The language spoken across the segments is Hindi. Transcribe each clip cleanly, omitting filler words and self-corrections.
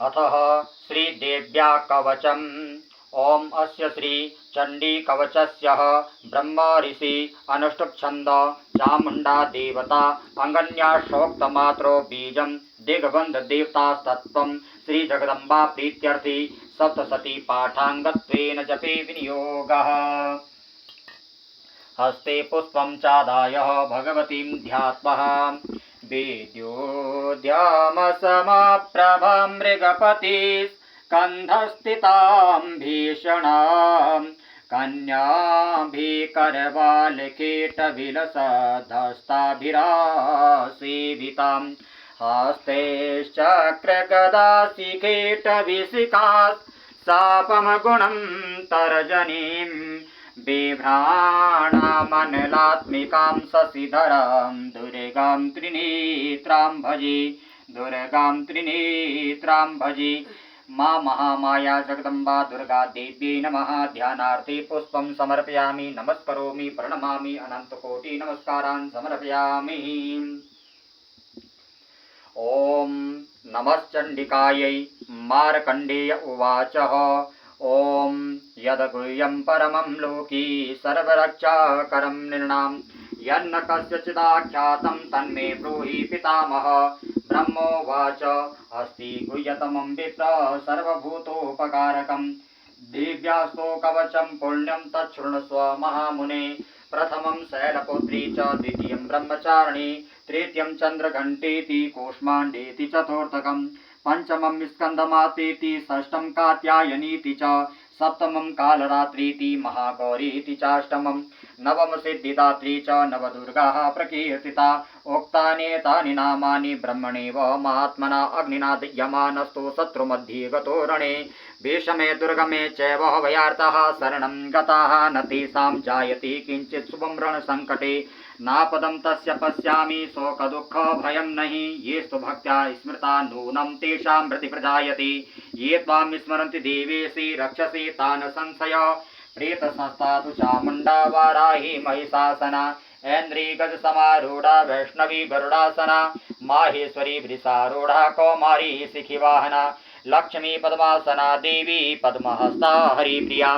अतः श्रीदेव्या कवचम्। ओम अस्य श्री चंडी कवचस्य ब्रह्म ऋषि अनुष्टुप छंद चामुंडा देवता अंगन्या शोक्तमात्रो बीजं दिग्बंध देवतास्तत्त्वं श्री जगदम्बा प्रीत्यर्थी सप्तशती पाठांगत्वेन जपे विनियोगः। हस्ते पुष्पं चादाय भगवतीं ध्यात्वः वेद्योद्यमसमप्रभा मृगपति स्कन्धस्थितां भीषणां कन्याभिकरवालकीटविलसधस्ताभिरासेवितां हस्तैश्चक्रगदाशिकीटविशिखात् सापमगुणं तर्जनीं बिभ्राणामनलात्मिकां शशिधरां दुर्गां त्रिनेत्रां भजे मां महामाया जगदम्बा दुर्गा देव्यै नमः। ध्यानार्थे पुष्पं समर्पयामि, नमस्करोमि, प्रणमामि, अनन्तकोटि नमस्कारान् समर्पयामि। ओम नमश्चण्डिकायै। मार्कण्डेय उवाच ओम यद्गुह्यं परमं लोकी सर्वरक्षाकरं नृणां यन्न कस्यचिदाख्यातं तन्मे ब्रूहि पितामह। ब्रह्मोवाच अस्ति गुह्यतमं विप्र सर्वभूतोपकारकं दिव्यास्तो कवचं पुण्यं तच्छृणुष्व महामुने। प्रथमं शैलपुत्री च द्वितीयं ब्रह्मचारिणी तृतीयं चन्द्रघण्टेति कूष्माण्डेति चतुर्थकं पंचमं स्कंदमातेति षष्ठं कात्यायनीति च सप्तमं कालरात्रीति महागौरीति चाष्टमं नवम सिद्धिदात्री च नवदुर्गाः प्रकीर्तिता। उक्तानेतानि नामानि ब्रह्मणेव महात्मना अग्निना दह्यमानस्तु शत्रुमध्ये गतो रणे भीषमे दुर्गमे चैव भयार्ताः शरणं गताः न तेषां जायते किञ्चित् शुभं रणसङ्कटे नापदं तस्य पश्यामि शोकदुःख भयं नहि येस्तु भक्त्या स्मृता नूनं तेषां मृति प्रजायते ये त्वां स्मरन्ति देवेशि रक्षसि तान् संशय प्रेतसंस्था तु चामुण्डा वाराही महिषासना ऐन्द्री गज समारूढ़ा वैष्णवी गरुड़ासना माहेश्वरी वृषारूढ़ा कौमारी शिखिवाहना लक्ष्मी पद्मासना देवी पद्महस्ता हरिप्रिया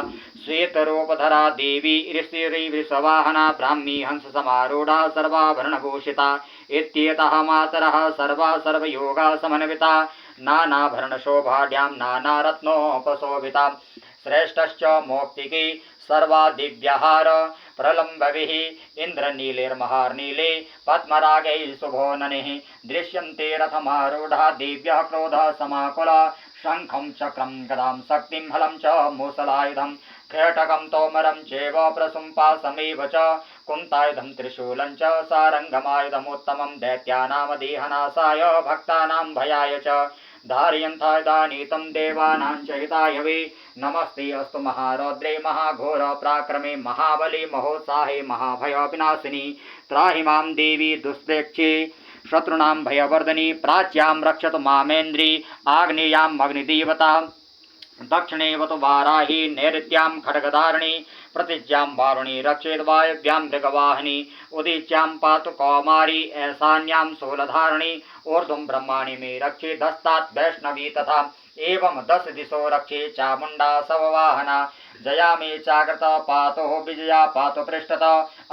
श्वेतरूपधरा देवी ऋषिरी वृषवाहना ब्राह्मी हंस समारूढ़ा सर्वाभरणभूषिता इत्येतः मातरः सर्वा सर्वयोगा समन्विता नानाभरणशोभाढ्यां नानारत्नोपशोभिता श्रेष्ठश्च मौक्तिकी सर्वा दिव्यहार प्रलम्बभिः इन्द्रनीलैर्महार्नीले पद्मरागैः शुभोननैः दृश्यन्ते रथमारूढा दिव्यः क्रोधः समाकुला शङ्खं चक्रं गदां शक्तिं हलं च मूसलायुधं खेटकं तोमरं चैव प्रसुम्पासमेव च कुन्तायुधं त्रिशूलं च सारङ्गमायुधमुत्तमं दैत्यानां देहनाशाय भक्तानां भयाय च धारयन्तायुधानीतं देवानां च हिताय वे नमस्ते अस्तु महारौद्रे महाघोर पराक्रमे महाबले महोत्साहे महाभय विनाशिनी त्राहि मां देवी दुष्प्रेक्षे शत्रूणां भयवर्धनी प्राच्यां रक्षतु मामेन्द्री आग्नेयाम् अग्निदेवता दक्षिणेवतु वाराही नैऋत्यां खड्गधारिणी प्रतिज्यां वारुणी रक्षेद् वायव्यां मृगवाहिनी उदीच्यां पातु कौमारी ऐशान्यां शूलधारिणी ऊर्ध्वं ब्रह्माणि मे रक्षेदस्तात् वैष्णवी तथा एवं 10 दिशो रक्षे चामुण्डा सववाहना जया मे चाकृत पातो विजया पातो पृष्ठत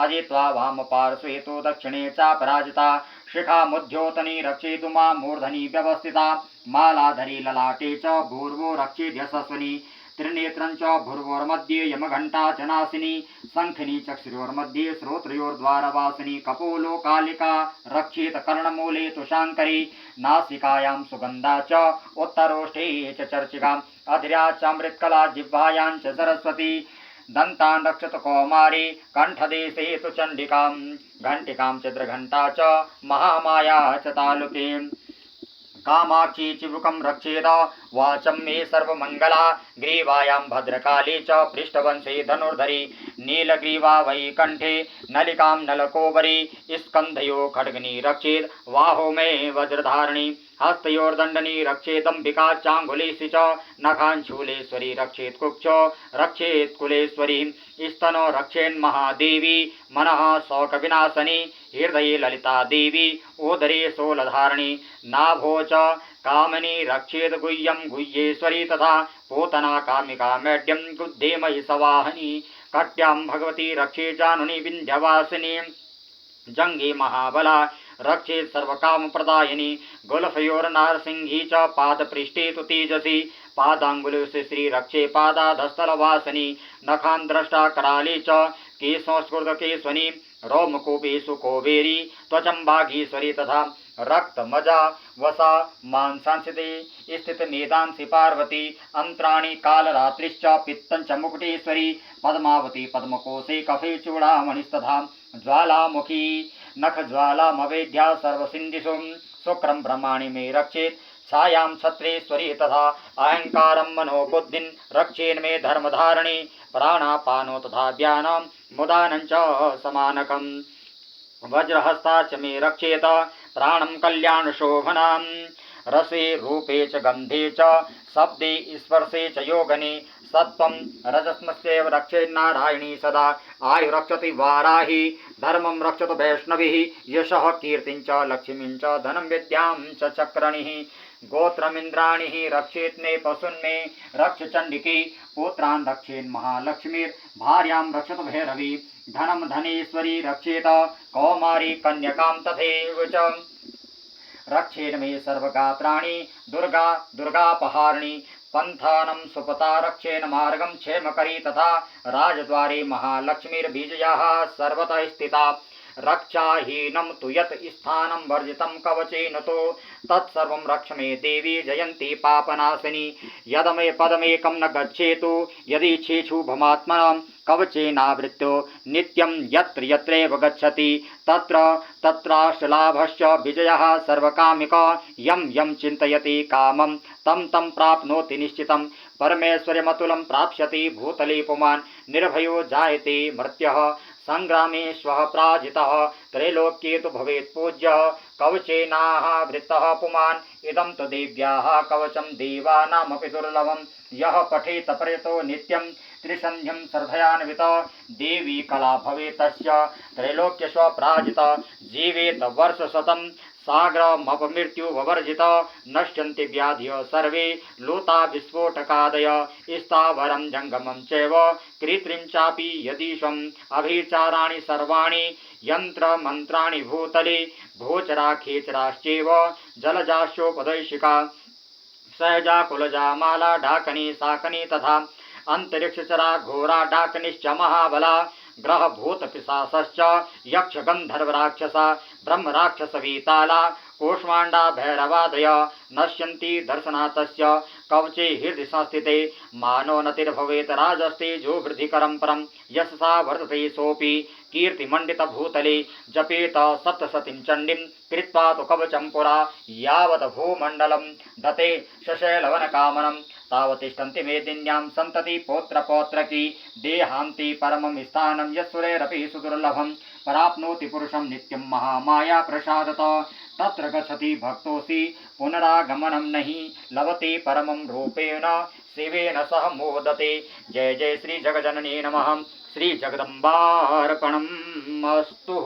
अजित्वा वाम पार्श्वे तु दक्षिणे चापराजिता शिखा मुद्योतनी रक्षेतु मां मूर्धनि व्यवस्थिता मालाधरी ललाटे च भूर्वो रक्षेद् यशस्विनी त्रिनेत्रं च भूर्वोर्मध्ये यमघण्टा च नासिनी शङ्खिनी चक्षुरोर्मध्ये श्रोत्रयोर्द्वारवासिनी कपोलो कालिका रक्षेत कर्णमूले तु शाङ्करी नासिकायां सुगन्धा च उत्तरोष्ठे च चर्चिका अध्र्या च मृत्कला जिह्वायां च सरस्वती दन्तान् रक्षतु कौमारी कण्ठदेशे तु चण्डिकां घण्टिकां चन्द्रघण्टा च महामाया च तालुके कामाक्षी चिबुकं रक्षेद वाचं मे सर्वमङ्गला ग्रीवायां भद्रकाली च पृष्ठवंशे धनुर्धरी नीलग्रीवा वैकण्ठे नलिकां नलकोबरी स्कन्धयो खड्गनी रक्षेद वाहो मे वज्रधारिणी हस्तयोर्दण्डनी रक्षेदम्बिका चाङ्गुलीसि च नखाञ्चूलेश्वरी रक्षेत् कुक्षो रक्षेत् कुलेश्वरी स्तनो रक्षेन्महादेवी मनः शोकविनाशनी हृदये ललिता देवी ओदरे शूलधारिणी नाभो च कामिनी रक्षेत गुह्यं गुह्येश्वरी तथा पूतना कामिका मेढ्यं गुद्धे महिषवाहनी कट्यां भगवती रक्षे जानुनी विन्ध्यवासिनी जंगे महाबला रक्षेत सर्वकामप्रदायिनी गुलफयोर्नारसिंही च पादपृष्ठे तु तेजसी पादांगुले श्री रक्षे पादाधस्थलवासिनी नखान् द्रष्टा कराले च केशंस्कृतकेशवनी रोमकूपेषु कोवेरी त्वचं भागीश्वरी तथा रक्तमजा वसा मांसांसिते स्थित मेदांसि पार्वती अंतराणि कालरात्रिश्च पित्तञ्च मुकुटेश्वरी पद्मावती पद्मकोशे कफे चूड़ामणिस्तथा ज्वालामुखी नखज्वालामवेद्या सर्वसिन्धिषु शुक्रं ब्रह्माणि मे रक्षेत् छायां छत्रेश्वरी तथा अहंकारं मनोबुद्धिं रक्षेन् मे धर्मधारिणी प्राणापानो तथा ज्ञानं मुदानं च समानकम् वज्रहस्ता च मे रक्षेत प्राणं कल्याणशोभनां रसे रूपे च गन्धे च शब्दे स्पर्शे च योगने सत्त्वं रजस्मस्यैव रक्षेन्नारायणी सदा आयुरक्षति वाराही धर्मं रक्षतु वैष्णविः यशः कीर्तिं च लक्ष्मीं च धनं विद्यां च चक्रणिः गोत्रमिन्द्राणिः रक्षेत् मे पशून्मे रक्ष चण्डिकी पुत्रान् रक्षेन् महालक्ष्मीर्भार्यां रक्षतु भैरवी धनं धनेश्वरी रक्षेत कौमारी कन्यकां तथैव च रक्षेन् मे सर्वगात्राणि दुर्गा दुर्गापहारिणी पंथानं सुपता रक्षेण मार्गं क्षेमकरी तथा राजद्वारे महालक्ष्मीर्बीजयाः सर्वतः स्थिता रक्षाहीनं तु यत् स्थानं वर्जितं कवचेन तो तत्सर्वं रक्ष मे देवी जयन्ती पापनाशिनी यदमे पदमेकं न गच्छेतु यदि छेषुभमात्मनं कवचेनावृत्यो नित्यं यत्र यत्रैव गच्छति तत्र तत्राश्लाभश्च विजयः सर्वकामिक यं यं चिन्तयति कामं तं तं प्राप्नोति निश्चितं परमेश्वर्यमतुलं प्राप्स्यति भूतले पुमान् निर्भयो जायते मर्त्यः संग्रामे स्वः पराजितः त्रैलोक्ये तु भवेत् पूज्यः कवचेनावृतः पुमान् इदं तु देव्याः कवचं देवानामपि दुर्लभं यः पठेत प्रयतो नित्यं त्रिसन्ध्यं श्रद्धयान्वित देवी कला भवेत् तस्य त्रैलोक्यस्वपराजित जीवेत वर्षशतं सागरमपमृत्युवर्जित नश्यन्ति व्याधयः सर्वे लूता विस्फोटकादय स्थावरं जङ्गमं चैव कृत्रिं चापि यदीशम् अभिचाराणि सर्वाणि यन्त्रमन्त्राणि भूतले भोचरा खेचराश्चैव जलजाश्चोपदैशिका सहजा कुलजा माला डाकनी साकनी तथा अंतरिक्षचरा घोरा डाकनिश्च महाबला ग्रह भूत पिशाचश्च यक्ष गंधर्व राक्षसा ब्रह्म राक्षस वीताला कूष्मांडा भैरवादय नश्यन्ति दर्शनातस्य कवचे हृदि संस्थिते मानो नतिर्भवेत् राजस्तेजो वृद्धिकरं परं यशसा वर्तते सोऽपि कीर्तिमण्डित भूतले जपेत सप्तशतीं चण्डीं कृत्वा तु कवचं पुरा यावत् भूमण्डलं दते शशैलवनकामनं तावतिष्ठन्ति मेदिन्यां सन्तति पौत्रपौत्रकी देहान्ति परमं स्थानं यस्सुरैरपि सुदुर्लभं प्राप्नोति पुरुषं नित्यं महामाया प्रसादत तत्र गच्छति भक्तोऽसि पुनरागमनं नहि लभते परमं रूपेण शिवेन सह मोदते। जय जय श्री जगजननी नमः। श्री जगदम्बार्पणम् अस्तु।